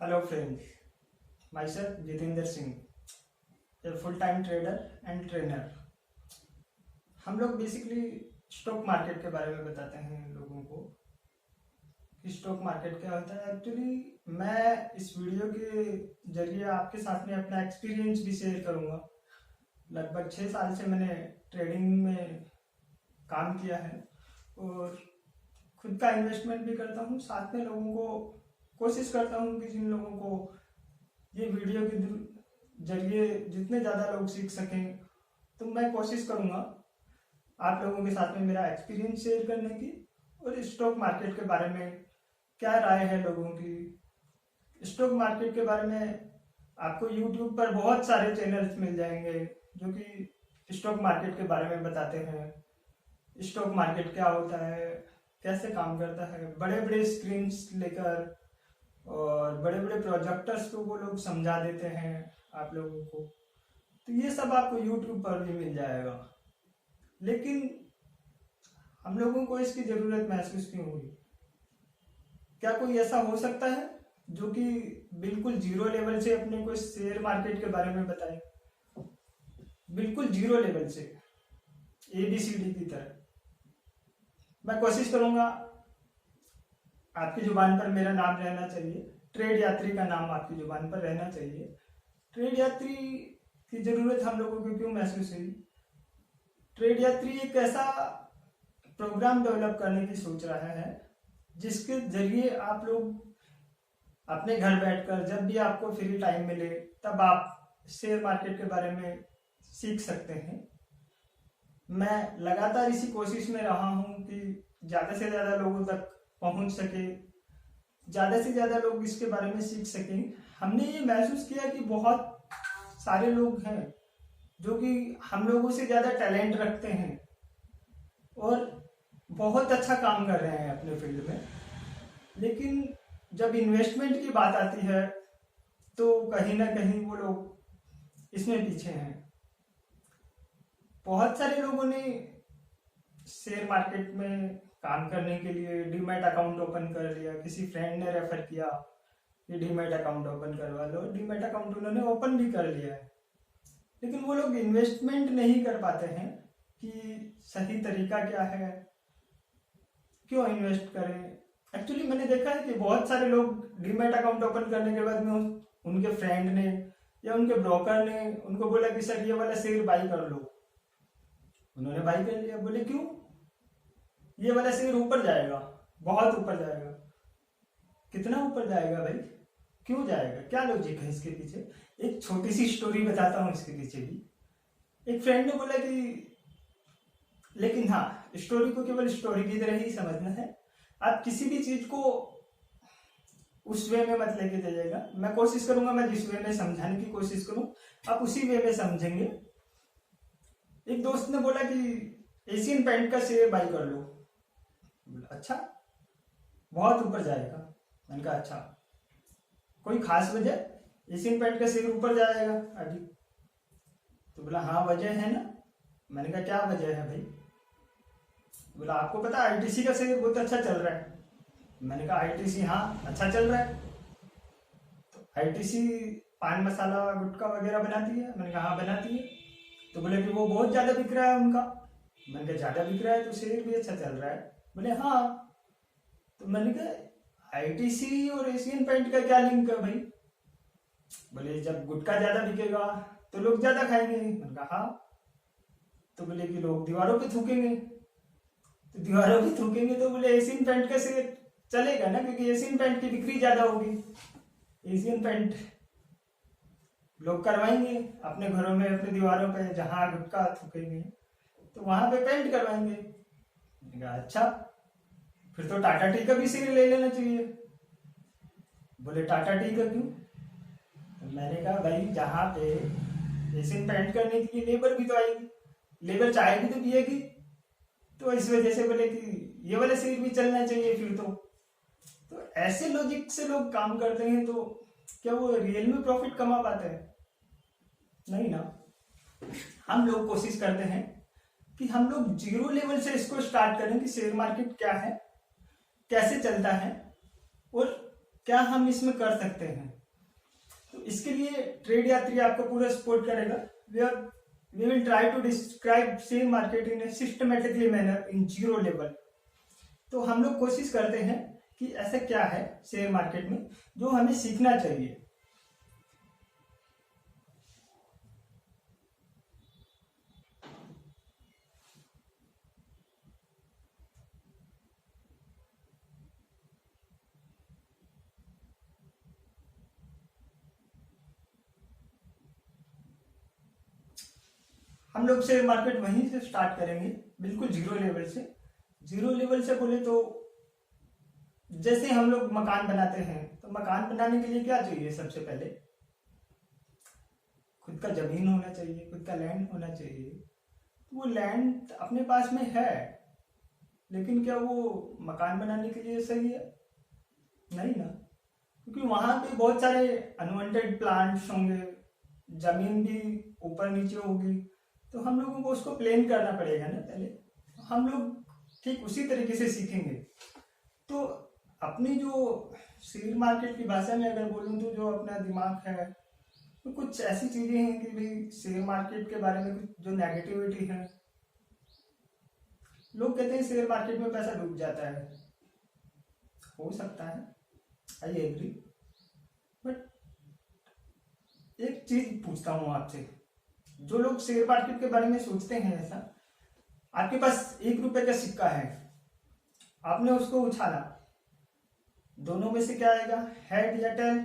Hello friends, myself Jitendra Singh, a full-time trader and trainer। हम लोग basically stock market के बारे में बताते हैं लोगों को कि स्टॉक मार्केट क्या होता है। एक्चुअली मैं इस वीडियो के जरिए आपके साथ में अपना एक्सपीरियंस भी शेयर करूंगा। लगभग 6 साल से मैंने ट्रेडिंग में काम किया है और खुद का इन्वेस्टमेंट भी करता हूँ। साथ में लोगों को कोशिश करता हूँ कि जिन लोगों को ये वीडियो के जरिए जितने ज़्यादा लोग सीख सकें, तो मैं कोशिश करूँगा आप लोगों के साथ में मेरा एक्सपीरियंस शेयर करने की और स्टॉक मार्केट के बारे में क्या राय है लोगों की। स्टॉक मार्केट के बारे में आपको यूट्यूब पर बहुत सारे चैनल्स मिल जाएंगे जो कि स्टॉक मार्केट के बारे में बताते हैं। स्टॉक मार्केट क्या होता है, कैसे काम करता है, बड़े बड़े स्क्रीन्स लेकर और बड़े बड़े प्रोजेक्टर्स को वो लोग समझा देते हैं आप लोगों को। तो ये सब आपको यूट्यूब पर भी मिल जाएगा, लेकिन हम लोगों को इसकी ज़रूरत महसूस क्यों हुई? क्या कोई ऐसा हो सकता है जो कि बिल्कुल जीरो लेवल से अपने को शेयर मार्केट के बारे में बताए, बिल्कुल जीरो लेवल से ABCD की तरह? मैं कोशिश करूंगा आपकी जुबान पर मेरा नाम रहना चाहिए, ट्रेड यात्री का नाम आपकी जुबान पर रहना चाहिए। ट्रेड यात्री की जरूरत हम लोगों को क्यों महसूस हुई? ट्रेड यात्री एक ऐसा प्रोग्राम डेवलप करने की सोच रहा है जिसके जरिए आप लोग अपने घर बैठकर जब भी आपको फ्री टाइम मिले तब आप शेयर मार्केट के बारे में सीख सकते हैं। मैं लगातार इसी कोशिश में रहा हूं कि ज़्यादा से ज़्यादा लोगों तक पहुंच सके, ज़्यादा से ज़्यादा लोग इसके बारे में सीख सकें। हमने ये महसूस किया कि बहुत सारे लोग हैं जो कि हम लोगों से ज़्यादा टैलेंट रखते हैं और बहुत अच्छा काम कर रहे हैं अपने फील्ड में, लेकिन जब इन्वेस्टमेंट की बात आती है तो कहीं ना कहीं वो लोग इसमें पीछे हैं। बहुत सारे लोगों ने शेयर मार्केट में काम करने के लिए डीमैट अकाउंट ओपन कर लिया, किसी फ्रेंड ने रेफर किया कि डीमैट अकाउंट ओपन करवा लो, डीमैट अकाउंट उन्होंने ओपन भी कर लिया है, लेकिन वो लोग इन्वेस्टमेंट नहीं कर पाते हैं कि सही तरीका क्या है, क्यों इन्वेस्ट करें। एक्चुअली मैंने देखा है कि बहुत सारे लोग डीमैट अकाउंट ओपन करने के बाद में उनके फ्रेंड ने या उनके ब्रोकर ने उनको बोला कि सर ये वाला शेयर बाई कर लो, उन्होंने बाई कर लिया। बोले क्यों? ये वाला शेयर ऊपर जाएगा, बहुत ऊपर जाएगा। कितना ऊपर जाएगा भाई? क्यों जाएगा? क्या लॉजिक है इसके पीछे? एक छोटी सी स्टोरी बताता हूँ इसके पीछे भी। एक फ्रेंड ने बोला कि, लेकिन हाँ, स्टोरी को केवल स्टोरी की तरह ही समझना है, आप किसी भी चीज को उस वे में मत लेके जाइएगा। मैं कोशिश करूंगा, मैं जिस वे में समझाने की कोशिश करूं आप उसी वे में समझेंगे। एक दोस्त ने बोला कि एशियन पेंट का शेयर बाई कर लो। अच्छा, बहुत ऊपर जाएगा। मैंने कहा अच्छा, कोई खास वजह? एशियन पेंट का शेयर ऊपर जाएगा अभी? तो बोला हाँ वजह है ना। मैंने कहा क्या वजह है भाई? बोला आपको पता है ITC का शेयर बहुत अच्छा चल रहा है। मैंने कहा ITC हाँ अच्छा चल रहा है, तो ITC पान मसाला गुटखा वगैरह बनाती है? मैंने कहा हाँ बनाती है। तो बोले कि वो बहुत ज़्यादा बिक रहा है उनका। मैंने कहा ज़्यादा बिक रहा है तो शेयर भी अच्छा चल रहा है? बोले हाँ। तो मैंने कहा ITC और एशियन पेंट का क्या लिंक है भाई? बोले जब गुटखा ज़्यादा बिकेगा तो लोग ज़्यादा खाएंगे। मैंने कहा हाँ। तो बोले कि लोग दीवारों पे थूकेंगे, तो दीवारों पे थूकेंगे तो बोले एशियन पेंट का शेयर चलेगा ना, क्योंकि एशियन पेंट की बिक्री ज़्यादा होगी। एशियन पेंट लोग करवाएंगे अपने घरों में, अपने दीवारों पे जहाँ गुटखा थूकेंगे तो वहां पे पेंट करवाएंगे। अच्छा, फिर तो टाटा टी का भी शेयर ले लेना चाहिए। बोले टाटा टी का क्यों? तो मैंने कहा भाई जहाँ पे एशियन पेंट करने के लिए लेबर भी तो आएगी, लेबर चाय भी तो पिएगी, तो इस वजह से बोले कि ये वाला शेयर भी चलना चाहिए फिर तो ऐसे लॉजिक से लोग काम करते हैं तो क्या वो रियल में प्रॉफिट कमा पाते हैं? नहीं ना। हम लोग कोशिश करते हैं कि हम लोग जीरो लेवल से इसको स्टार्ट करें कि शेयर मार्केट क्या है, कैसे चलता है और क्या हम इसमें कर सकते हैं। तो इसके लिए ट्रेड यात्री आपको पूरा सपोर्ट करेगा। We will try to describe share market in a systematically manner in zero level. तो हम लोग कोशिश करते हैं कि ऐसा क्या है शेयर मार्केट में जो हमें सीखना चाहिए। हम लोग शेयर मार्केट वहीं से स्टार्ट करेंगे, बिल्कुल जीरो लेवल से। जीरो लेवल से बोले तो जैसे हम लोग मकान बनाते हैं, तो मकान बनाने के लिए क्या चाहिए? सबसे पहले खुद का जमीन होना चाहिए, खुद का लैंड होना चाहिए। तो वो लैंड अपने पास में है, लेकिन क्या वो मकान बनाने के लिए सही है? नहीं ना, क्योंकि वहां पे बहुत सारे अनवांटेड प्लांट्स होंगे, जमीन भी ऊपर नीचे होगी, तो हम लोगों को उसको प्लेन करना पड़ेगा ना पहले। हम लोग ठीक उसी तरीके से सीखेंगे। तो अपनी जो शेयर मार्केट की भाषा में अगर बोलूँ तो जो अपना दिमाग है, तो कुछ ऐसी चीजें हैं कि भाई शेयर मार्केट के बारे में कुछ जो नेगेटिविटी है। लोग कहते हैं शेयर मार्केट में पैसा डूब जाता है, हो सकता है, आई एग्री। बट एक चीज पूछता हूँ आपसे, जो लोग शेयर मार्केट के बारे में सोचते हैं ऐसा, आपके पास 1 रुपए का सिक्का है, आपने उसको उछाला, दोनों में से क्या आएगा? हेड या टेल?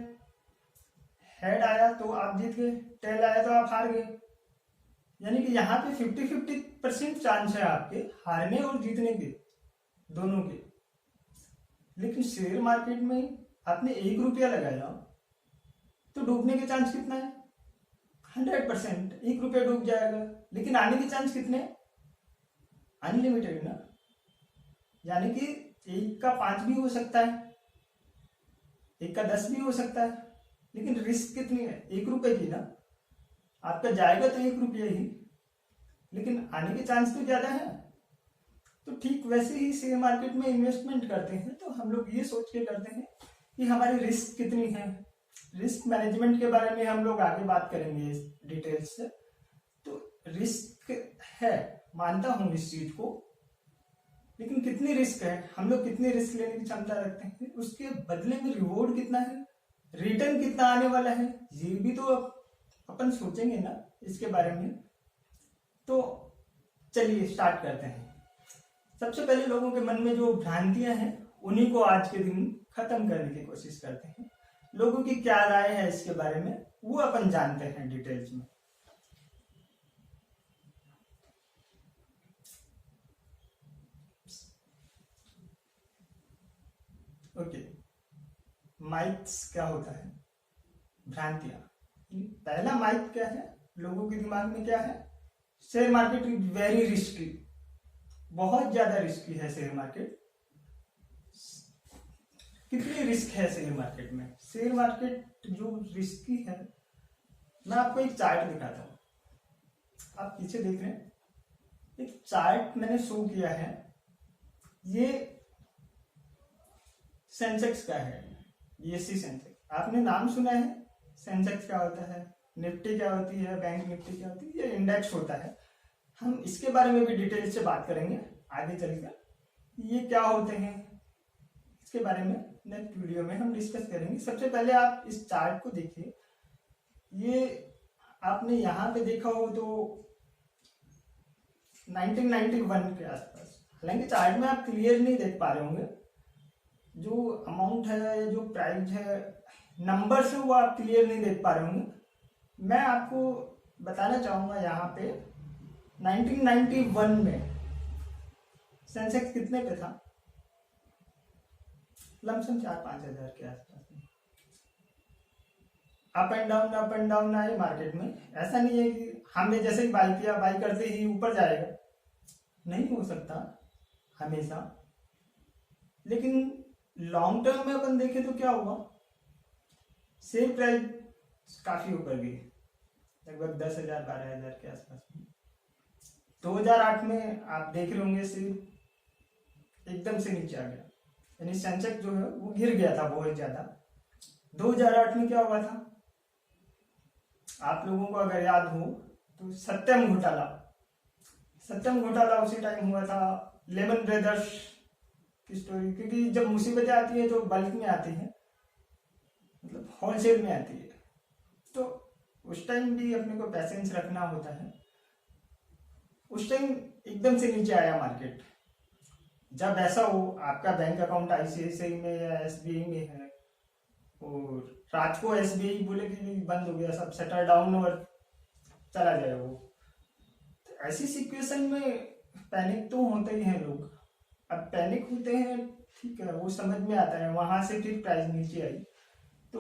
हेड आया तो आप जीत गए, टेल आया तो आप हार गए। यानी कि यहाँ पे 50-50% चांस है आपके हारने और जीतने के, दोनों के। लेकिन शेयर मार्केट में आपने 1 रुपया लगाया तो डूबने के चांस कितना है? 100%। 1 रुपया डूब जाएगा, लेकिन आने के चांस कितने? अनलिमिटेड ना। यानी कि 1 का 5 भी हो सकता है, 1 का 10 भी हो सकता है, लेकिन रिस्क कितनी है? 1 रुपए की ना। आपका जाएगा तो 1 रुपया ही, लेकिन आने के चांस तो ज्यादा है। तो ठीक वैसे ही शेयर मार्केट में इन्वेस्टमेंट करते हैं तो हम लोग ये सोच के करते हैं कि हमारी रिस्क कितनी है। रिस्क मैनेजमेंट के बारे में हम लोग आगे बात करेंगे डिटेल्स से। तो रिस्क है, मानता हूं इस चीज को, लेकिन कितनी रिस्क है, हम लोग कितनी रिस्क लेने की क्षमता रखते हैं, उसके बदले में रिवॉर्ड कितना है, रिटर्न कितना आने वाला है, ये भी तो अपन सोचेंगे ना इसके बारे में। तो चलिए स्टार्ट करते हैं। सबसे पहले लोगों के मन में जो भ्रांतियां हैं उन्हीं को आज के दिन खत्म करने की कोशिश करते हैं। लोगों की क्या राय है इसके बारे में वो अपन जानते हैं डिटेल्स में। ओके, माइथ्स क्या होता है? भ्रांतियां। पहला माइथ क्या है लोगों के दिमाग में? क्या है? Share market is very risky, बहुत ज्यादा रिस्की है शेयर मार्केट। कितनी रिस्क है शेयर मार्केट में? शेयर मार्केट जो रिस्की है, मैं आपको एक चार्ट दिखाता हूं, आप पीछे देख रहे हैं, एक चार्ट मैंने शो किया है। ये सेंसेक्स का है, बीएससी सेंसेक्स। आपने नाम सुना है? सेंसेक्स क्या होता है, निफ्टी क्या होती है, बैंक निफ्टी क्या होती है, ये इंडेक्स होता है। हम इसके बारे में भी डिटेल से बात करेंगे आगे चलकर, ये क्या होते हैं इसके बारे में नेक्स्ट वीडियो में हम डिस्कस करेंगे। सबसे पहले आप इस चार्ट को देखिए। ये आपने यहाँ पे देखा हो तो 1991 के आसपास, हालांकि चार्ट में आप क्लियर नहीं देख पा रहे होंगे, जो अमाउंट है, जो प्राइस है, नंबर्स है, वो आप क्लियर नहीं देख पा रहे होंगे। मैं आपको बताना चाहूंगा यहाँ पे 1991 में सेंसेक्स कितने पे था? लमसम 4-5 हजार के आसपास में। अप एंड डाउन आए मार्केट में। ऐसा नहीं है कि हमने जैसे ही बाई किया, बाई करते ही ऊपर जाएगा, नहीं हो सकता हमेशा। लेकिन लॉन्ग टर्म में अपन देखें तो क्या हुआ, शेयर प्राइस काफी ऊपर गई, लगभग 10,000 12,000 के आसपास में। 2008 में आप देख रहे होंगे शेयर एकदम से नीचे आ गया, यानी सेंसेक्स जो है वो गिर गया था बहुत ज्यादा। 2008 में क्या हुआ था, आप लोगों को अगर याद हो तो सत्यम घोटाला उसी टाइम हुआ था। लेमन ब्रदर्स की स्टोरी, क्योंकि जब मुसीबतें आती है तो बल्क में आती है, मतलब होलसेल में आती है, तो उस टाइम भी अपने को पैसेंस रखना होता है। उस टाइम एकदम से नीचे आया मार्केट। जब ऐसा हो आपका बैंक अकाउंट आईसीआईसीआई में या एसबीआई में है और रात को एसबीआई बोले कि बंद हो गया, सब शटर डाउन और चला जाए वो, तो ऐसी सिचुएशन में पैनिक तो होते ही हैं लोग। अब पैनिक होते हैं, ठीक है, वो समझ में आता है। वहां से फिर प्राइस नीचे आई, तो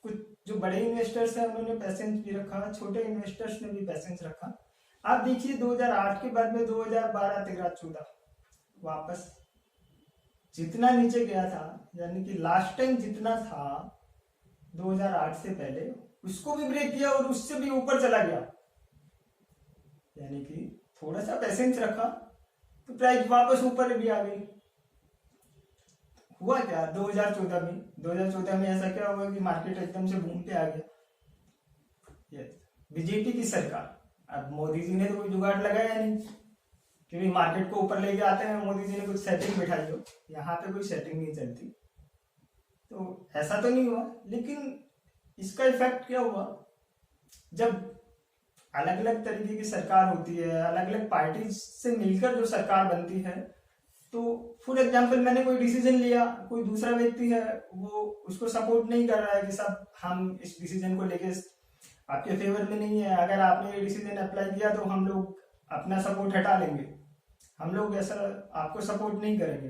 कुछ जो बड़े इन्वेस्टर्स हैं उन्होंने पैसेंस भी रखा, छोटे इन्वेस्टर्स ने भी पैसेंस रखा। आप देखिए 2008 के बाद में 2012, 13, 14 वापस जितना नीचे गया था, यानी कि लास्ट टाइम जितना था 2008 से पहले, उसको भी ब्रेक किया और उससे भी ऊपर चला गया। यानी कि थोड़ा सा पैसेंस रखा तो प्राइस वापस ऊपर भी आ गई। हुआ क्या 2014 में ऐसा क्या हुआ कि मार्केट एकदम से बूम पे आ गया। बीजेपी की सरकार, अब मोदी जी ने तो कोई जुगाड़ लगाया नहीं, क्योंकि मार्केट को ऊपर लेके आते हैं मोदी जी ने कुछ सेटिंग बिठाई हो, यहाँ पे कोई सेटिंग नहीं चलती, तो ऐसा तो नहीं हुआ। लेकिन इसका इफेक्ट क्या हुआ, जब अलग अलग तरीके की सरकार होती है, अलग अलग पार्टी से मिलकर जो सरकार बनती है, तो फॉर एग्जाम्पल मैंने कोई डिसीजन लिया, कोई दूसरा व्यक्ति है वो उसको सपोर्ट नहीं कर रहा है कि सब हम इस डिसीजन को लेके आपके फेवर में नहीं है, अगर आपने ये डिसीजन अप्लाई किया तो हम लोग अपना सपोर्ट हटा लेंगे, हम लोग ऐसा आपको सपोर्ट नहीं करेंगे,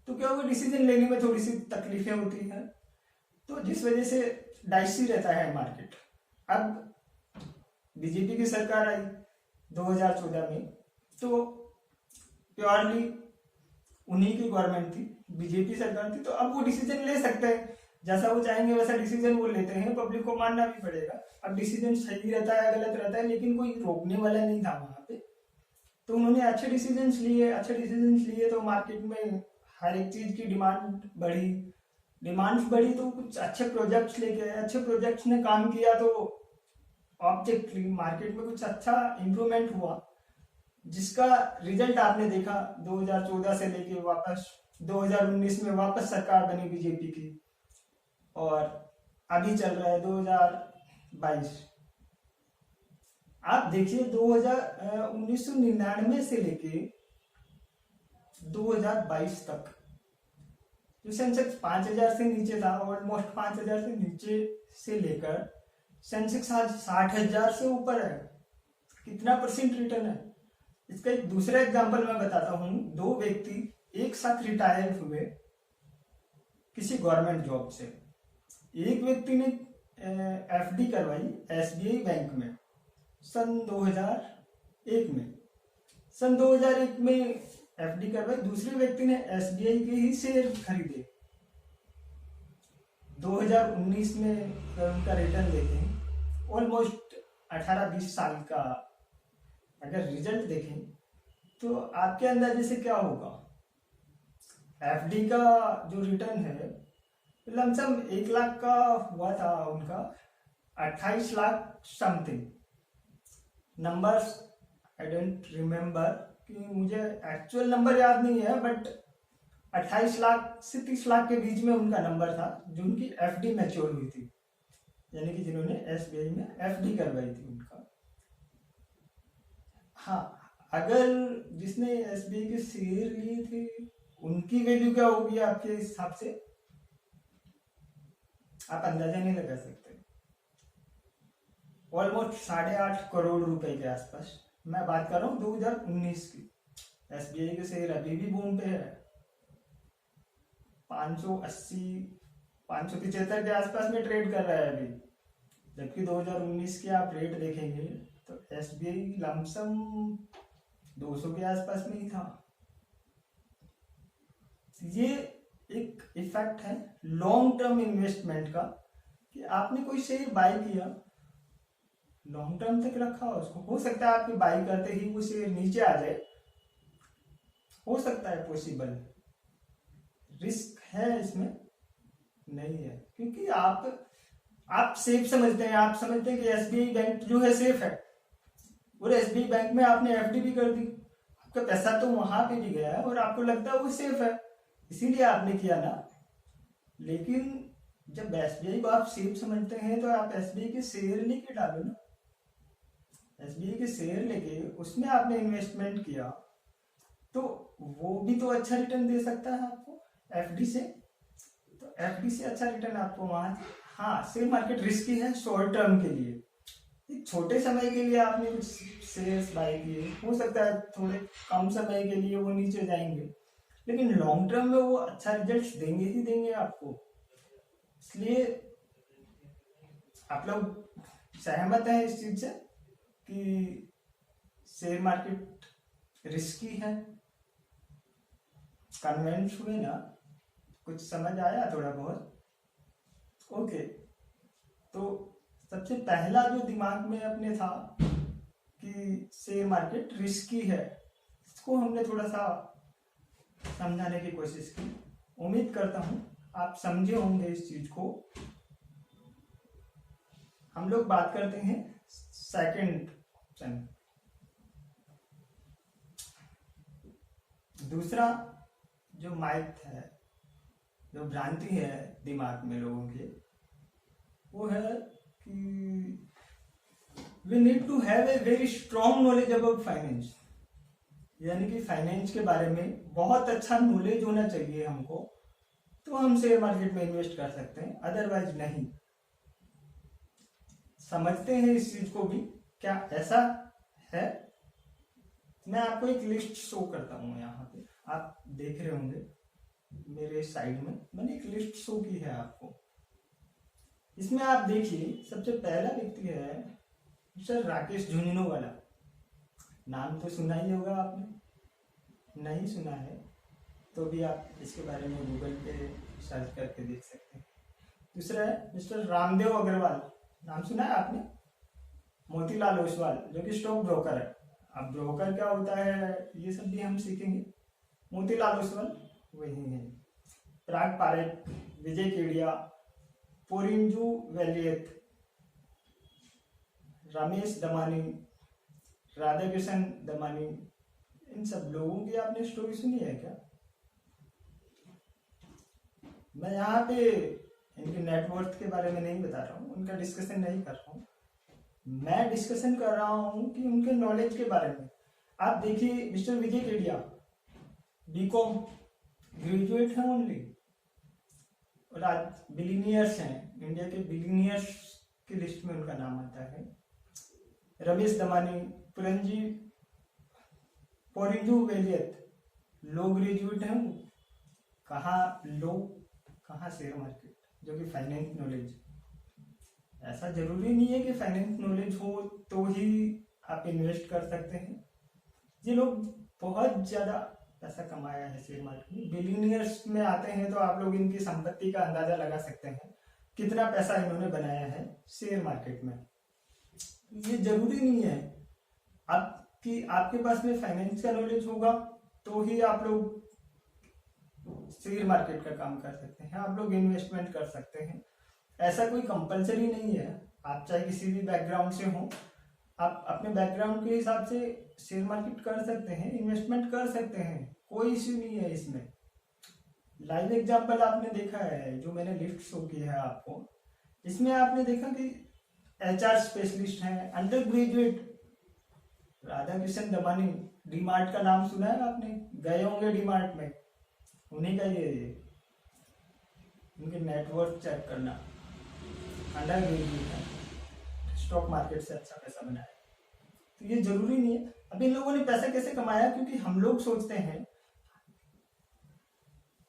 तो क्या वो डिसीजन लेने में थोड़ी सी तकलीफें होती हैं, तो जिस वजह से डाइसी रहता है मार्केट। अब बीजेपी की सरकार आई 2014 में, तो प्योरली उन्हीं की गवर्नमेंट थी, बीजेपी सरकार थी, तो अब वो डिसीजन ले सकते हैं, जैसा वो चाहेंगे वैसा डिसीजन वो लेते हैं, पब्लिक को मानना भी पड़ेगा। अब डिसीजन सही रहता है गलत रहता है, लेकिन कोई रोकने वाला नहीं था वहां पे, तो उन्होंने अच्छे डिसीजंस लिए तो मार्केट में हर एक चीज की डिमांड्स बढ़ी, तो कुछ अच्छे प्रोजेक्ट्स लेके आए, अच्छे प्रोजेक्ट्स ने काम किया, तो ऑब्जेक्टली मार्केट में कुछ अच्छा इंप्रूवमेंट हुआ, जिसका रिजल्ट आपने देखा 2014 से लेके वापस 2019 में वापस सरकार बनी बीजेपी की, और अभी चल रहा है 2022। आप देखिए 1999 से लेके 2022 तक जो सेंसेक्स 5000 से नीचे था, ऑलमोस्ट 5000 से नीचे से लेकर सेंसेक्स आज 60,000 से ऊपर है। कितना परसेंट रिटर्न है। इसका एक दूसरा एग्जांपल मैं बताता हूं। दो व्यक्ति एक साथ रिटायर हुए किसी गवर्नमेंट जॉब से। एक व्यक्ति ने एफडी करवाई एसबीआई बैंक में सन 2001 में। सन 2001 में एफडी करवाई, दूसरे व्यक्ति ने एसबीआई के ही शेयर खरीदे। 2019 में उनका रिटर्न देखें, ऑलमोस्ट 18-20 साल का अगर रिजल्ट देखें, तो आपके अंदाजे से क्या होगा। एफडी का जो रिटर्न है लमसम 1 लाख का हुआ था उनका, 28 lakh something. Numbers I don't remember, कि मुझे एक्चुअल नंबर याद नहीं है, बट 28 लाख से 30 लाख के बीच में उनका नंबर था, जो उनकी एफडी मैच्योर हुई थी, यानी कि जिन्होंने एसबीआई में एफडी करवाई थी उनका। हाँ, अगर जिसने एसबीआई के शेयर लिए थे उनकी वैल्यू क्या होगी आपके हिसाब से, आप अंदाजा नहीं लगा सकते। ऑलमोस्ट 8.5 करोड़ रुपए के आसपास। मैं बात कर रहा हूँ 2019 की। एसबीआई के शेयर अभी भी बूम पे है, 580, 575 के आसपास में ट्रेड कर रहा है अभी, जबकि 2019 के आप रेट देखेंगे तो एसबीआई लमसम 200 के आसपास में ही था। ये एक इफेक्ट है लॉन्ग टर्म इन्वेस्टमेंट का, कि आपने कोई शेयर बाय किया, लॉन्ग टर्म तक रखा उसको। हो सकता है आपके बाय करते ही वो शेयर नीचे आ जाए, हो सकता है, पॉसिबल, रिस्क है इसमें, नहीं है, क्योंकि आप सेफ समझते हैं, आप समझते हैं कि एसबीआई बैंक जो है सेफ है, और एसबीआई बैंक में आपने एफडी भी कर दी, आपका पैसा तो वहां पे भी गया है और आपको लगता है वो सेफ है, इसीलिए आपने किया ना। लेकिन जब एसबीआई को आप सेफ समझते हैं तो आप एसबीआई के शेयर लेके डालो ना, एसबीआई के शेयर लेके उसमें आपने इन्वेस्टमेंट किया तो वो भी तो अच्छा रिटर्न दे सकता है आपको एफडी से, तो एफडी से अच्छा रिटर्न आपको वहां। हाँ, शेयर मार्केट रिस्की है शॉर्ट टर्म के लिए, एक छोटे समय के लिए आपने कुछ शेयर्स बाय किए, हो सकता है थोड़े कम समय के लिए वो नीचे जाएंगे, लेकिन लॉन्ग टर्म में वो अच्छा रिजल्ट देंगे ही देंगे आपको। इसलिए आप लोग सहमत हैं इस चीज से कि शेयर मार्केट रिस्की है? कन्वेंस हुए ना, कुछ समझ आया थोड़ा बहुत? ओके, तो सबसे पहला जो दिमाग में अपने था कि शेयर मार्केट रिस्की है, इसको हमने थोड़ा सा समझाने की कोशिश की। उम्मीद करता हूं आप समझे होंगे इस चीज को। हम लोग बात करते हैं सेकंड ऑप्शन, दूसरा जो माइथ है, जो भ्रांति है दिमाग में लोगों के, वो है कि we need to have a very strong knowledge about finance, यानी कि फाइनेंस के बारे में बहुत अच्छा नॉलेज होना चाहिए हमको, तो हम शेयर मार्केट में इन्वेस्ट कर सकते हैं, अदरवाइज नहीं। समझते हैं इस चीज को भी, क्या ऐसा है? मैं आपको एक लिस्ट शो करता हूं, यहाँ पे आप देख रहे होंगे मेरे साइड में मैंने एक लिस्ट शो की है आपको। इसमें आप देखिए सबसे पहला व्यक्ति है सर राकेश झुंझुनूवाला। नाम तो सुना ही होगा आपने, नहीं सुना है तो भी आप इसके बारे में गूगल पे सर्च करके देख सकते हैं। दूसरा है मिस्टर रामदेव अग्रवाल, नाम सुना है आपने? मोतीलाल ओसवाल जो कि स्टॉक ब्रोकर है। अब ब्रोकर क्या होता है ये सब भी हम सीखेंगे। मोतीलाल ओसवाल वही है। पराग पारेख, विजय केडिया, पोरिंजू वैलियत, रमेश दमानी, राधा किशन दमानी, इन सब लोगों की आपने स्टोरी सुनी है क्या? मैं यहाँ पे इनके नेटवर्थ के बारे में नहीं बता रहा हूँ, उनका डिस्कशन नहीं कर रहा हूँ, मैं डिस्कशन कर रहा हूँ कि उनके नॉलेज के बारे में। आप देखिए मिस्टर विजय केडिया बीकॉम ग्रेजुएट हैं ओनली, और आज बिलीनियर्स हैं, इंडिया के बिलीनियर्स की लिस्ट में उनका नाम आता है। रमेश दमानी, पोरिंजू वेलियत लो ग्रेजुएट हैं, कहाँ शेयर मार्केट, जो कि फाइनेंस नॉलेज। ऐसा जरूरी नहीं है कि फाइनेंस नॉलेज हो तो ही आप इन्वेस्ट कर सकते हैं। ये लोग बहुत ज्यादा पैसा कमाया है शेयर मार्केट में, बिलियनियर्स में आते हैं, तो आप लोग इनकी संपत्ति का अंदाजा लगा सकते हैं कितना पैसा इन्होंने बनाया है शेयर मार्केट में। ये जरूरी नहीं है आपके पास में फाइनेंस का नॉलेज होगा तो ही आप लोग शेयर मार्केट का काम कर सकते हैं, आप लोग इन्वेस्टमेंट कर सकते हैं। ऐसा कोई कंपलसरी नहीं है, आप चाहे किसी भी बैकग्राउंड से हो, आप अपने बैकग्राउंड के हिसाब से शेयर मार्केट कर सकते हैं, इन्वेस्टमेंट कर सकते हैं, कोई इश्यू नहीं है इसमें। लाइव एग्जांपल आपने देखा है जो मैंने लिस्ट शो की है आपको, इसमें आपने देखा कि एचआर स्पेशलिस्ट हैं, अंडर ग्रेजुएट राधा किशन दमानी। डीमार्ट का नाम सुना है आपने? गए होंगे डीमार्ट में, उन्हीं का ये उनके नेटवर्क चेक करना। अंडर ग्रेजुएट है, स्टॉक मार्केट से अच्छा पैसा बनाया। तो ये जरूरी नहीं है। अब इन लोगों ने पैसा कैसे कमाया? क्योंकि हम लोग सोचते हैं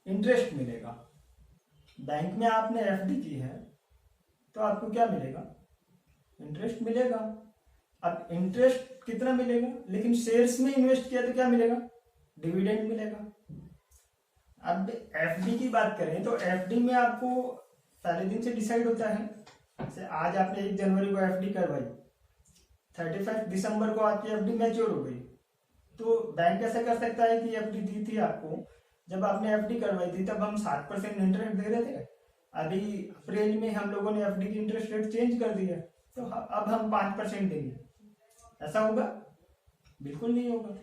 इंटरेस्ट मिलेगा। बैंक में आपने एफडी की है तो आपको क्या मिलेगा? इंटरेस्ट मिलेगा। अब इंटरेस्ट कितना मिलेगा? लेकिन शेयर्स में इन्वेस्ट किया तो क्या मिलेगा? डिविडेंड मिलेगा। अब एफडी की बात करें तो एफडी में आपको पहले दिन से डिसाइड होता है। जैसे आज आपने 1 जनवरी को एफडी करवाई, 31 दिसंबर को आपकी एफडी मैच्योर हो गई, तो बैंक ऐसा कर सकता है कि एफडी दी थी आपको, जब आपने एफडी करवाई थी तब हम 7% इंटरेस्ट दे रहे थे, अभी अप्रैल में हम लोगों ने एफडी की इंटरेस्ट रेट चेंज कर दिया, तो अब हम 5% देंगे, ऐसा होगा? बिल्कुल नहीं होगा।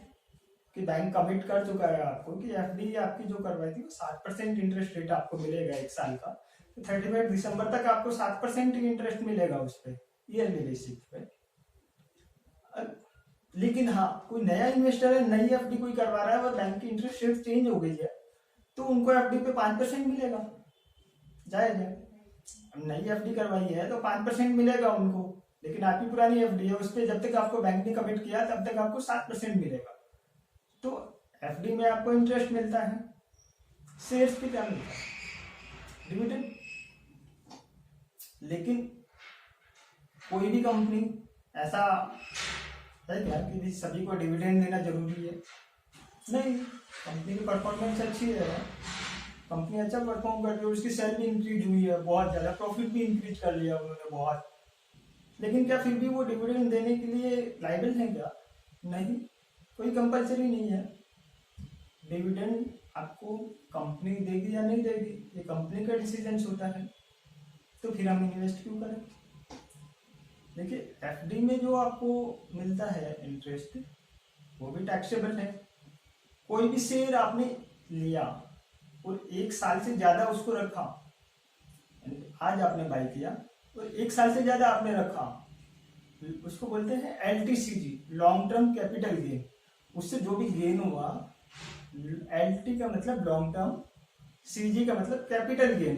कि बैंक कमिट कर चुका है आपको कि एफडी आपकी जो करवाई थी वो 7% इंटरेस्ट रेट आपको मिलेगा 1 साल का, तो 31 दिसंबर तक आपको 7% ही इंटरेस्ट मिलेगा उस पर, ईयरली बेसिस पे। लेकिन हाँ, कोई नया इन्वेस्टर है, नई एफडी कोई करवा रहा है और बैंक की इंटरेस्ट रेट चेंज हो गई है, तो उनको एफडी पे 5% मिलेगा, जायज है। अब नई एफडी करवाई है तो 5% मिलेगा उनको, लेकिन आपकी पुरानी एफडी है उस पर जब तक आपको बैंक ने कमिट किया तब तक आपको 7% मिलेगा। तो एफडी में आपको इंटरेस्ट मिलता है, शेयर्स पे क्या मिलता है? डिविडेंड। लेकिन कोई भी कंपनी ऐसा है क्या कि सभी को डिविडेंड देना जरूरी है? नहीं, कंपनी की परफॉर्मेंस अच्छी है, कंपनी अच्छा परफॉर्म करती है, उसकी सेल भी इंक्रीज हुई है बहुत ज़्यादा, प्रॉफिट भी इंक्रीज कर लिया उन्होंने बहुत, लेकिन क्या फिर भी वो डिविडेंड देने के लिए लायबल है क्या? नहीं, कोई कंपलसरी नहीं है। डिविडेंड आपको कंपनी देगी या नहीं देगी, ये कंपनी का डिसीजन होता है, तो फिर हम इन्वेस्ट क्यों करें? देखिए, एफडी में जो आपको मिलता है इंटरेस्ट वो भी टैक्सेबल है। कोई भी शेयर आपने लिया और 1 साल से ज्यादा उसको रखा, आज आपने बाई किया और 1 साल से ज्यादा आपने रखा, उसको बोलते हैं LTCG, long term capital gain. उससे जो भी गेन हुआ, LT का मतलब लॉन्ग टर्म, CG का मतलब कैपिटल गेन,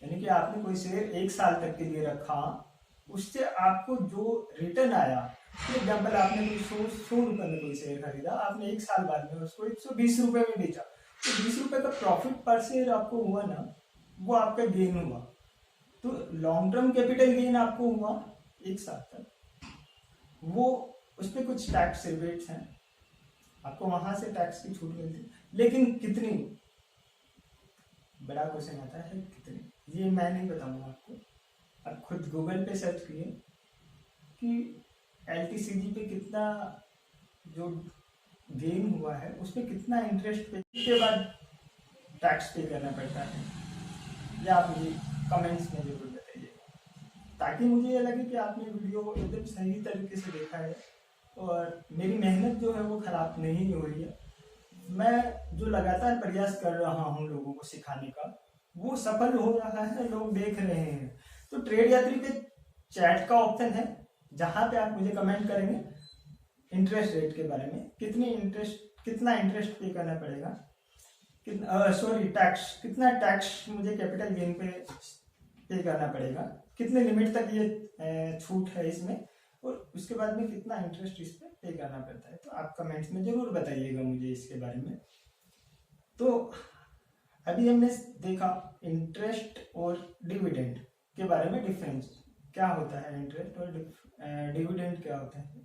यानी कि आपने कोई शेयर 1 साल तक के लिए रखा, उससे आपको जो रिटर्न आया, फॉर एग्जाम्पल आपने कोई 100 रुपए में कोई शेयर खरीदा, आपने 1 साल बाद में उसको 120 रुपए में बेचा, तो 20 रुपए का प्रॉफिट पर शेयर आपको हुआ ना, वो आपका गेन हुआ। तो लॉन्ग टर्म कैपिटल गेन आपको हुआ 1 साल तक, वो उस पर कुछ टैक्स रिबेट्स हैं, आपको वहां से टैक्स की छूट मिलती, लेकिन कितनी, बड़ा क्वेश्चन आता है कितनी, ये मैं नहीं बताऊंगा आपको, आप खुद गूगल पे सर्च किए कि LTCG पे कितना जो गेन हुआ है उस पर कितना इंटरेस्ट पे के बाद टैक्स पे करना पड़ता है, या आप मुझे कमेंट्स में जरूर बताइएगा, ताकि मुझे ये लगे कि आपने वीडियो एकदम सही तरीके से देखा है और मेरी मेहनत जो है वो खराब नहीं हो रही है। मैं जो लगातार प्रयास कर रहा हूँ लोगों को सिखाने का, वो सफल हो रहा है, लोग देख रहे हैं। तो ट्रेड यात्री पे चैट का ऑप्शन है, जहां पे आप मुझे कमेंट करेंगे इंटरेस्ट रेट के बारे में, कितना इंटरेस्ट पे करना पड़ेगा, टैक्स, कितना टैक्स मुझे कैपिटल गेन पे करना पड़ेगा, कितने लिमिट तक ये छूट है इसमें, और उसके बाद में कितना इंटरेस्ट इस पे करना पड़ता है। तो आप कमेंट्स में जरूर बताइएगा मुझे इसके बारे में। तो अभी हमने देखा इंटरेस्ट और डिविडेंड के बारे में, डिफरेंस क्या होता है, इंटरेस्ट और डिविडेंड क्या होता है,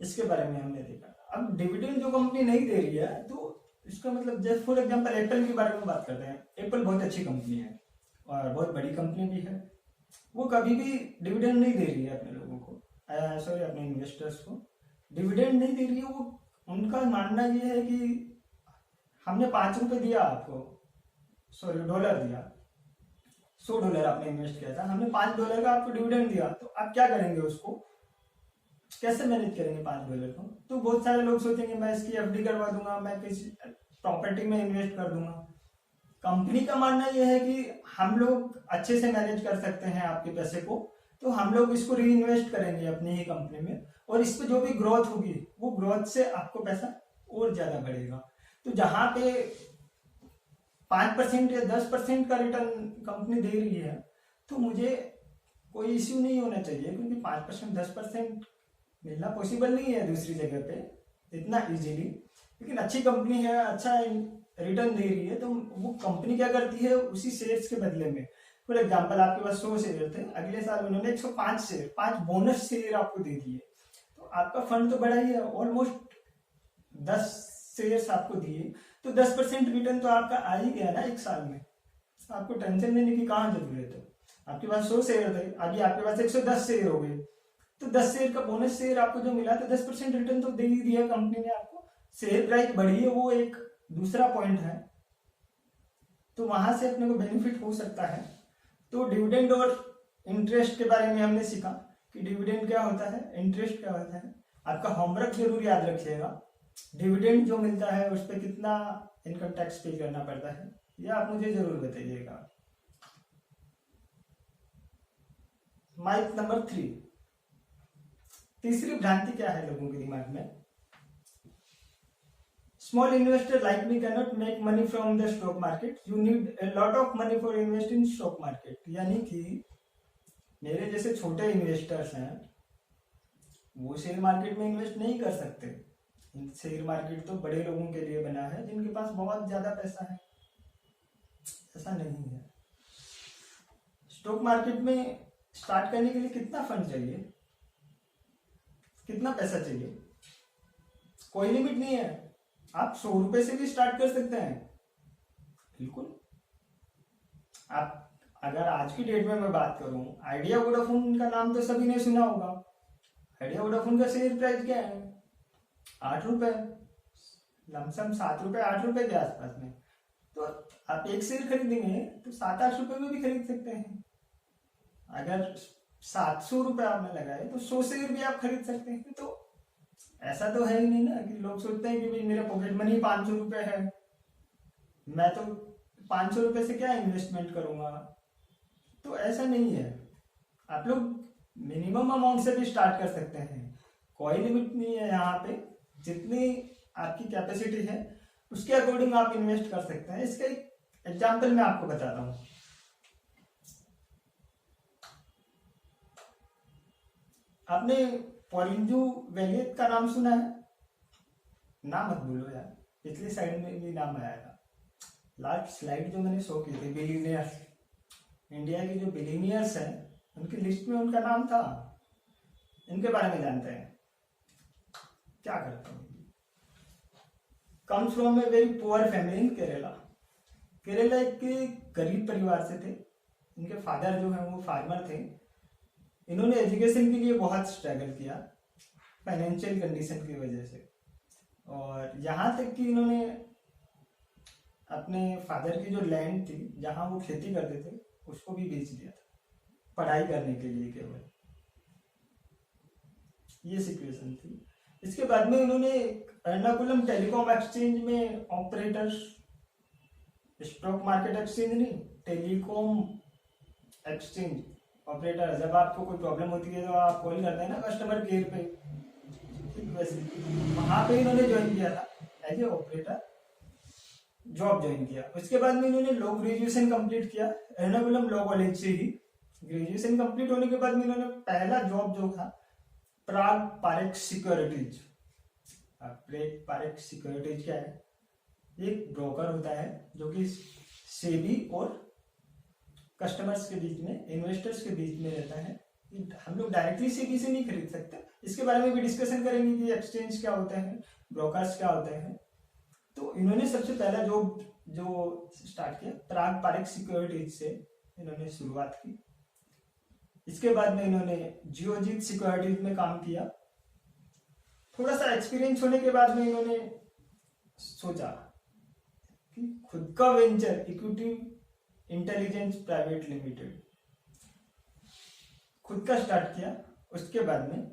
इसके बारे में हमने देखा। अब डिविडेंड जो कंपनी नहीं दे रही है, तो इसका मतलब जैसे फॉर एग्जांपल एप्पल के बारे में बात करते हैं, एप्पल बहुत अच्छी कंपनी है और बहुत बड़ी कंपनी भी है, वो कभी भी डिविडेंड नहीं दे रही है अपने लोगों को, सॉरी अपने इन्वेस्टर्स को डिविडेंड नहीं दे रही है। वो उनका मानना ये है कि हमने $5 दिया आपको, सॉरी $1 दिया, $100 आपने इन्वेस्ट किया था, हमने $5 का आपको डिविडेंड दिया, तो आप क्या करेंगे, उसको कैसे मैनेज करेंगे $5 को? तो बहुत सारे लोग सोचेंगे मैं इसकी एफडी करवा दूंगा, मैं किसी प्रॉपर्टी में इन्वेस्ट कर दूंगा। कंपनी का मानना यह है कि हम लोग अच्छे से मैनेज कर सकते हैं आपके पैसे को, तो हम लोग इसको री इन्वेस्ट करेंगे अपनी ही कंपनी में, और इस पे जो भी ग्रोथ होगी वो ग्रोथ से आपको पैसा और ज्यादा बढ़ेगा। तो जहां पे 5% या 10% का रिटर्न कंपनी दे रही है, तो मुझे कोई इश्यू नहीं होना चाहिए, क्योंकि 5% 10% मिलना पॉसिबल नहीं है दूसरी जगह पे इतना इजीली। लेकिन अच्छी कंपनी है, अच्छा रिटर्न दे रही है, तो वो कंपनी क्या करती है, उसी शेयर्स के बदले में, फॉर एग्जांपल आपके पास 100 शेयर थे, अगले साल उन्होंने 105 शेयर, 5 बोनस शेयर आपको दे दिए, तो आपका फंड तो बढ़ा ही है, ऑलमोस्ट 10 शेयर्स आपको दिए, तो 10% रिटर्न तो आपका आ ही गया ना 1 साल में। आपको टेंशन लेने की कहाँ जरूरत है, आपके पास 100 शेयर थे, अभी आपके पास 110 शेयर हो गए, तो 10 शेयर का बोनस शेयर आपको जो मिला, तो 10% रिटर्न तो दे ही दिया कंपनी ने आपको। शेयर प्राइस बढ़ी है, वो एक दूसरा पॉइंट है, तो वहां से अपने को बेनिफिट हो सकता है। तो डिविडेंड और इंटरेस्ट के बारे में हमने सीखा कि डिविडेंड क्या होता है, इंटरेस्ट क्या होता है। आपका होमवर्क जरूर याद रखिएगा, डिविडेंड जो मिलता है उस पर कितना इनकम टैक्स पे करना पड़ता है, ये आप मुझे जरूर बताइएगा। माइक नंबर 3, तीसरी भ्रांति क्या है लोगों के दिमाग में? Small investor like me can not make money from the stock market, you need a lot of money for invest in stock market. यानी कि मेरे जैसे छोटे इन्वेस्टर्स हैं वो शेयर मार्केट में इन्वेस्ट नहीं कर सकते। शेयर मार्केट तो बड़े लोगों के लिए बना है जिनके पास बहुत ज्यादा पैसा है, ऐसा नहीं है। स्टॉक मार्केट में स्टार्ट करने के लिए कितना फंड चाहिए, कितना पैसा चाहिए? कोई लिमिट नहीं है। आप 100 रुपए से भी स्टार्ट कर सकते हैं, बिल्कुल। आप अगर आज की डेट में मैं बात करूं, आइडिया वोडाफोन का नाम तो सभी ने सुना होगा। आइडिया वोडाफोन का शेयर प्राइस क्या है? 8 रुपए, लमसम 7 रुपए 8 रुपए के आसपास में। तो आप एक शेयर खरीदेंगे तो 7-8 रुपए में भी खरीद सकते हैं। अगर 700 रुपए आपने लगाए तो 100 शेयर भी आप खरीद सकते हैं। तो ऐसा तो है ही नहीं ना कि लोग सोचते हैं कि भाई मेरा पॉकेट मनी 500 रुपए है, मैं तो 500 रुपए से क्या इन्वेस्टमेंट करूंगा। तो ऐसा नहीं है, आप लोग मिनिमम अमाउंट से भी स्टार्ट कर सकते हैं, कोई लिमिट नहीं है। यहाँ पे जितनी आपकी कैपेसिटी है उसके अकॉर्डिंग आप इन्वेस्ट कर सकते हैं। इसका एक एग्जाम्पल मैं आपको बताता हूँ। आपने पॉलिंजू वेलियत का नाम सुना है? नाम मत भूलो यार, पिछली साइड में भी नाम आया था। लास्ट स्लाइड जो मैंने शो की थी, बिलियनियर्स, इंडिया के जो बिलियनियर्स हैं उनकी लिस्ट में उनका नाम था। इनके बारे में जानते हैं, क्या करते हैं? Comes from a very poor family in Kerala. Kerala एक गरीब परिवार से थे। इनके फादर जो है वो फार्मर थे। इन्होंने एजुकेशन के लिए बहुत स्ट्रगल किया फाइनेंशियल कंडीशन की वजह से, और यहाँ तक कि इन्होंने अपने फादर की जो लैंड थी जहाँ वो खेती करते थे उसको भी बेच दिया था पढ़ाई करने के लिए केवल। ये सिचुएशन थी। इसके बाद में इन्होंने एर्नाकुलम टेलीकॉम एक्सचेंज में ऑपरेटर, स्टॉक मार्केट एक्सचेंज नहीं, टेलीकॉम एक्सचेंज ऑपरेटर। जब आपको कोई प्रॉब्लम होती है तो आप कॉल करते हैं ना कस्टमर केयर पे, ठीक वैसे वहां पे इन्होंने ज्वाइन किया था as a operator, job join किया। उसके बाद में इन्होंने लॉ ग्रेजुएशन कंप्लीट किया एर्नाकुलम लॉ कॉलेज से ही। ग्रेजुएशन कंप्लीट होने के बाद में इन्होंने पहला जॉब जो था प्राग पारेख सिक्योरिटीज। प्राग पारेख सिक्योरिटीज क्या है? एक ब्रोकर होता है जो कि सेबी और कस्टमर्स के बीच में, इन्वेस्टर्स के बीच में रहता है। हम लोग डायरेक्टली सेबी से नहीं खरीद सकते। इसके बारे में भी डिस्कशन करेंगे कि एक्सचेंज क्या होते हैं, ब्रोकर्स क्या होते हैं। तो इन्होंने सबसे पहला जॉब जो स्टार्ट किया प्राग पारेख सिक्योरिटीज से इन्होंने शुरुआत की। इसके बाद में इन्होंने जियोजीत सिक्योरिटीज में काम किया। थोड़ा सा एक्सपीरियंस होने के बाद में इन्होंने सोचा कि खुद का venture equity intelligence private limited खुद का स्टार्ट किया। उसके बाद में,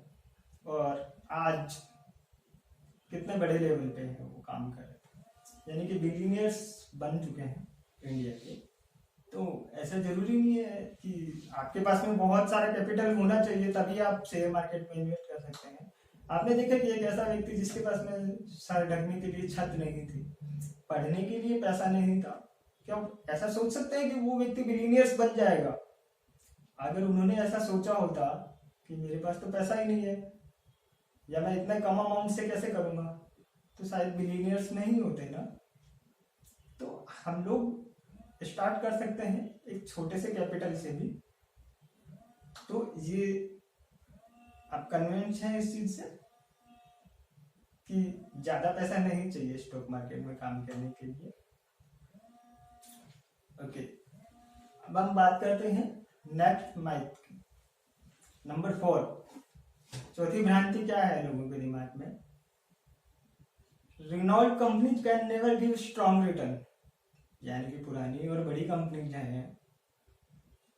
और आज कितने बड़े लेवल पे है वो काम कर रहे हैं, यानी कि बिलियनियर्स बन चुके हैं इंडिया के। तो ऐसा जरूरी नहीं है कि आपके पास में बहुत सारा कैपिटल होना चाहिए तभी आप शेयर मार्केट में इन्वेस्ट कर सकते हैं। आपने देखा कि एक ऐसा व्यक्ति जिसके पास में सर ढकने के लिए छत नहीं थी, पढ़ने के लिए पैसा नहीं था, क्या ऐसा सोच सकते हैं कि वो व्यक्ति बिलियनियर्स बन जाएगा? अगर उन्होंने ऐसा सोचा होता कि मेरे पास तो पैसा ही नहीं है या मैं इतना कम अमाउंट से कैसे करूंगा, तो शायद बिलियनियर्स नहीं होते ना। तो हम लोग स्टार्ट कर सकते हैं एक छोटे से कैपिटल से भी। तो ये आप कन्विंस हैं इस चीज से कि ज्यादा पैसा नहीं चाहिए स्टॉक मार्केट में काम करने के लिए। ओके, अब हम बात करते हैं नेक्स्ट माइथ की। नंबर 4, चौथी भ्रांति क्या है लोगों के दिमाग में? Reynold companies can never give strong return. यानी कि पुरानी और बड़ी कंपनी जो हैं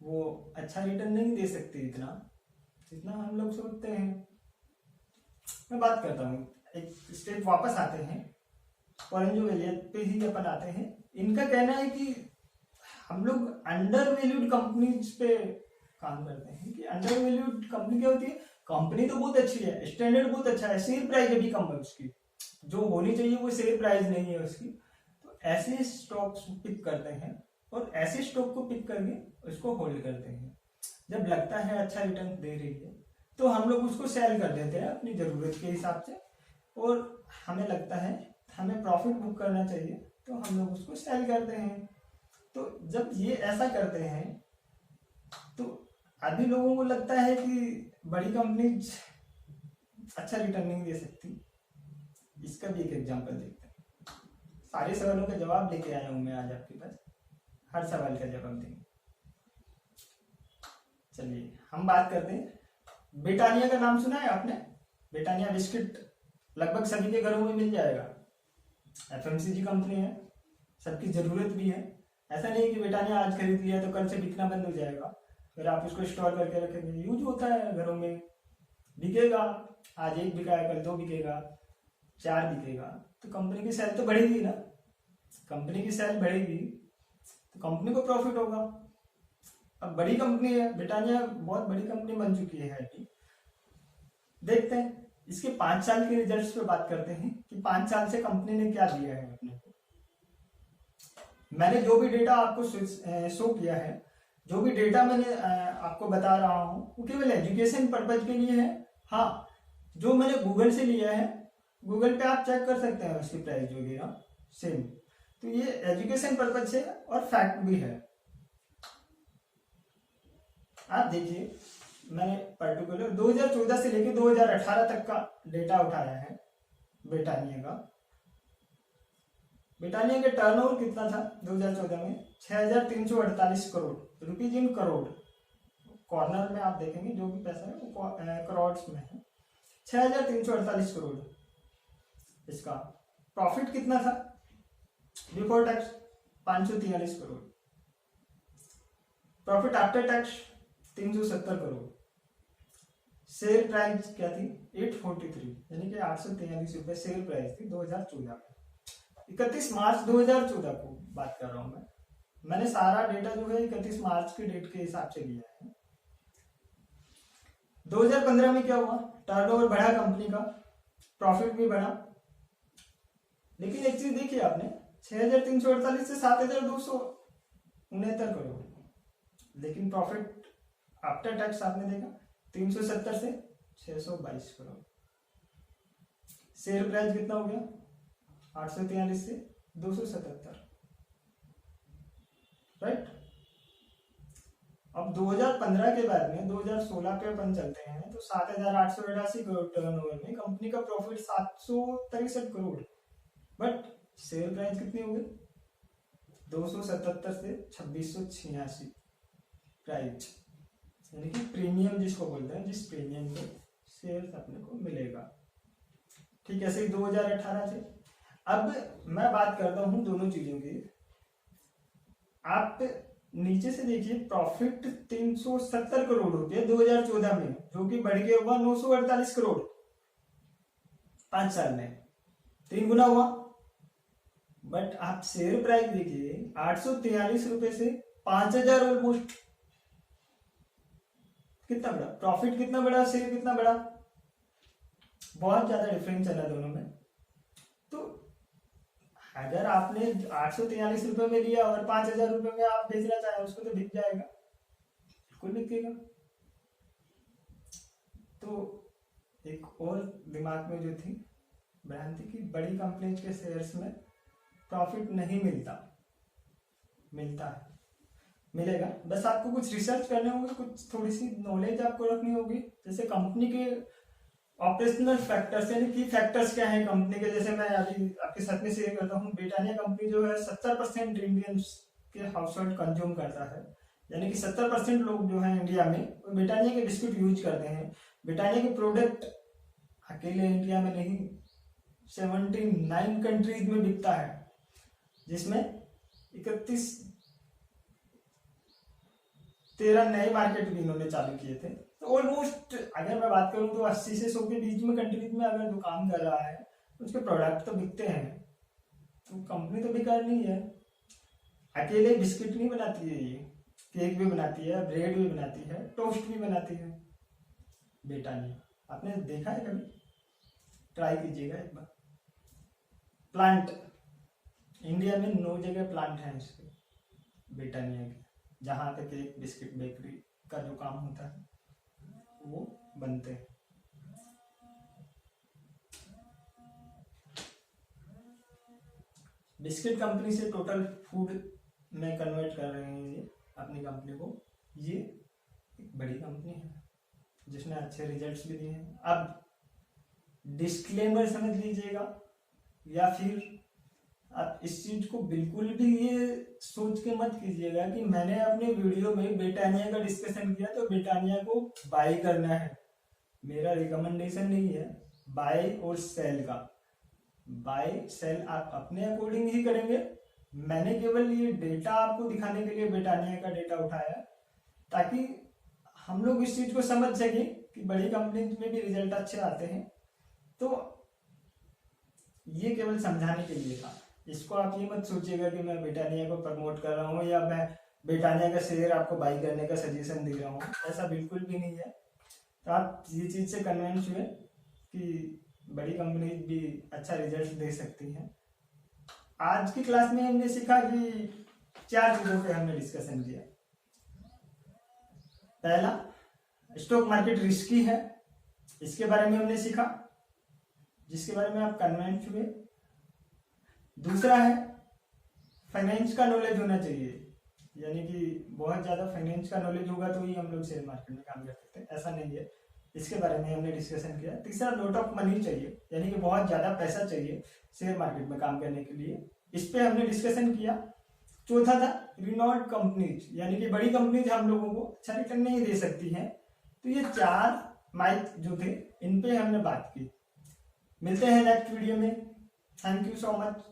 वो अच्छा रिटर्न नहीं दे सकती इतना जितना हम लोग सोचते हैं। मैं बात करता हूँ, एक स्टेप वापस आते हैं, फॉरेन जो वैल्यू पे ही अपन आते हैं। इनका कहना है कि हम लोग अंडर वैल्यूड कंपनीज पे काम करते हैं। कि अंडर वैल्यूड कंपनी क्या होती है? कंपनी तो बहुत अच्छी है, स्टैंडर्ड बहुत अच्छा है, शेयर प्राइस अभी कम है उसकी, जो होनी चाहिए वो शेयर प्राइस नहीं है उसकी। तो ऐसे स्टॉक्स पिक करते हैं और ऐसे स्टॉक को पिक करके उसको होल्ड करते हैं। जब लगता है अच्छा रिटर्न दे रही है तो हम लोग उसको सेल कर देते हैं अपनी जरूरत के हिसाब से, और हमें लगता है हमें प्रॉफिट बुक करना चाहिए तो हम लोग उसको सेल करते हैं। तो जब ये ऐसा करते हैं तो आधे लोगों को लगता है कि बड़ी कंपनी अच्छा रिटर्न नहीं दे सकती। इसका भी एक एग्जांपल देखते हैं। सारे सवालों का जवाब लेके आया हूं मैं आज आपके पास, हर सवाल का जवाब देंगे। चलिए हम बात करते हैं, ब्रिटानिया का नाम सुना है आपने? ब्रिटानिया बिस्किट लगभग सभी के घरों में मिल जाएगा। एफएमसीजी कंपनी है, सबकी जरूरत भी है। ऐसा नहीं कि ब्रिटानिया आज खरीद लिया तो कल से बिकना बंद हो जाएगा, फिर आप उसको स्टोर करके रखेंगे। यूज होता है घरों में, बिकेगा, आज एक बिका है कल दो बिकेगा, चार बिकेगा, तो कंपनी की सेल तो बढ़ेगी ना। कंपनी की सेल बढ़ेगी तो कंपनी को प्रॉफिट होगा। अब बड़ी कंपनी है ब्रिटानिया, बहुत बड़ी कंपनी बन चुकी है अभी। देखते हैं इसके 5 साल के रिजल्ट्स पे बात करते हैं कि 5 साल से कंपनी ने क्या दिया है अपने को। मैंने जो भी डेटा आपको शो किया है, जो भी डेटा मैंने आपको बता रहा हूं वो केवल एजुकेशन पर्पज के लिए है। हाँ, जो मैंने गूगल से लिया है, गूगल पे आप चेक कर सकते हैं उसकी प्राइस जो भी सेम। तो ये एजुकेशन पर्पज से और फैक्ट भी है। आप देखिए मैंने पर्टिकुलर 2014 से लेकर 2018 तक का डेटा उठाया है ब्रिटानिया का। ब्रिटानिया का टर्नओवर कितना था 2014 में? 6,348 crore rupees in crore. Corner में आप देखेंगे जो भी पैसा है वो करोड़ में है। 6,348 करोड़। इसका प्रॉफिट कितना था before tax? 543 crore. Profit after tax 370 crore. Share price क्या थी? 843, यानी कि 843 रुपए शेयर प्राइस थी 2014 में। 31 मार्च 2014 को बात कर रहा हूं मैं। मैंने सारा डेटा जो है 31 मार्च के डेट के हिसाब से लिया है। 2015 में क्या हुआ? टर्नओवर बढ़ा कंपनी का, प्रॉफिट भी बढ़ा। लेकिन एक चीज देखिए आपने, 6,348 से 7,269 करोड़। लेकिन प्रॉफिट आफ्टर टैक्स आपने देखा 370 से 622 करोड़। शेयर प्राइस कितना हो गया? 843 से 277, राइट। अब 2015 के बाद में 2016 पे अपन चलते हैं तो 7,888 करोड़ टर्नओवर में कंपनी का profit 763 crore. But share price कितनी हो गई? 277 से 2686 प्राइस, यानी कि प्रीमियम जिसको बोलते हैं, जिस प्रीमियम पे शेयर अपने को मिलेगा। ठीक है, ऐसे ही 2018 से। अब मैं बात करता हूं दोनों चीजों की। आप नीचे से देखिए, प्रॉफिट 370 करोड़ रुपए 2014 में, जो कि बढ़ गया हुआ 948 करोड़ 5 साल में, 3 गुना हुआ। बट आप शेयर प्राइस देखिए 843 रुपए से 5,000 ऑलमोस्ट। कितना बड़ा प्रॉफिट, कितना बड़ा शेयर, कितना बड़ा, बहुत ज्यादा डिफरेंस है ना दोनों में। तो अगर आपने 843 रुपए में लिया और 5,000 रुपए में आप बेचना चाहे उसको तो बिक जाएगा, बिल्कुल बिकेगा। तो एक और दिमाग में जो थी भ्रांति की, बड़ी कंपनी के शेयर्स में प्रॉफिट नहीं मिलता, मिलता है, मिलेगा। बस आपको कुछ रिसर्च करने होंगे, कुछ थोड़ी सी नॉलेज आपको रखनी होगी। जैसे कंपनी के ऑपरेशनल फैक्टर्स, यानी की फैक्टर्स क्या है कंपनी के। जैसे मैं अभी आपके साथ में शेयर करता हूँ, ब्रिटानिया कंपनी जो है 70% इंडियंस के हाउस होल्ड कंज्यूम करता है, यानी कि 70% लोग जो है इंडिया में वो ब्रिटानिया के बिस्कुट यूज करते हैं। ब्रिटानिया के प्रोडक्ट अकेले इंडिया में नहीं, 79 कंट्रीज में बिकता है, जिसमें 13 नए मार्केट भी इन्होंने चालू किए थे। तो ऑलमोस्ट अगर मैं बात करूं तो 80 से 100 के बीच में कंट्रीज में अगर दुकान कर रहा है तो उसके प्रोडक्ट तो बिकते हैं, तो कंपनी तो बेकार नहीं है। अकेले बिस्किट नहीं बनाती है ये, केक भी बनाती है, ब्रेड भी बनाती है, टोस्ट भी बनाती है ब्रिटानिया। आपने देखा है कभी? ट्राई कीजिएगा एक बार। प्लांट इंडिया में 9 जगह प्लांट हैं इसके ब्रिटानिया के, जहाँ पे केक बिस्किट बेकरी का जो काम होता है वो बनते हैं। बिस्किट कंपनी से टोटल फूड में कन्वर्ट कर रहे हैं ये अपनी कंपनी को। ये एक बड़ी कंपनी है जिसने अच्छे रिजल्ट्स भी दिए हैं। अब डिस्क्लेमर समझ लीजिएगा, या फिर आप इस चीज को बिल्कुल भी ये सोच के मत कीजिएगा कि मैंने अपने वीडियो में ब्रिटानिया का डिस्कशन किया तो ब्रिटानिया को बाय करना है। मेरा रिकमेंडेशन नहीं है बाय और सेल का। बाय सेल आप अपने अकॉर्डिंग ही करेंगे। मैंने केवल ये डेटा आपको दिखाने के लिए ब्रिटानिया का डेटा उठाया ताकि हम लोग इस चीज को समझ सके कि बड़ी कंपनी में भी रिजल्ट अच्छे आते हैं। तो ये केवल समझाने के लिए था। इसको आप ये मत सोचिएगा कि मैं ब्रिटानिया को प्रमोट कर रहा हूँ या मैं ब्रिटानिया का शेयर आपको बाई करने का सजेशन दे रहा हूँ, ऐसा बिल्कुल भी नहीं है। तो आप ये चीज से कन्विंस हुए कि बड़ी कंपनी भी अच्छा रिजल्ट दे सकती हैं। आज की क्लास में हमने सीखा कि 4 चीजों पे हमने डिस्कशन किया। पहला, स्टॉक मार्केट रिस्की है, इसके बारे में हमने सीखा, जिसके बारे में आप कन्विंस हुए। दूसरा है फाइनेंस का नॉलेज होना चाहिए, यानी कि बहुत ज्यादा फाइनेंस का नॉलेज होगा तो ही हम लोग शेयर मार्केट में काम कर सकते हैं, ऐसा नहीं है। इसके बारे में हमने डिस्कशन किया। तीसरा, लॉट ऑफ मनी चाहिए, यानी कि बहुत ज्यादा पैसा चाहिए शेयर मार्केट में काम करने के लिए, इस पे हमने डिस्कशन किया। चौथा था रिनॉल्ड कंपनीज, यानी कि बड़ी कंपनीज हम लोगों को अच्छा रिटर्न नहीं दे सकती हैं। तो ये 4 माइथ जो थे इन पे हमने बात की। मिलते हैं नेक्स्ट वीडियो में। Thank you so much.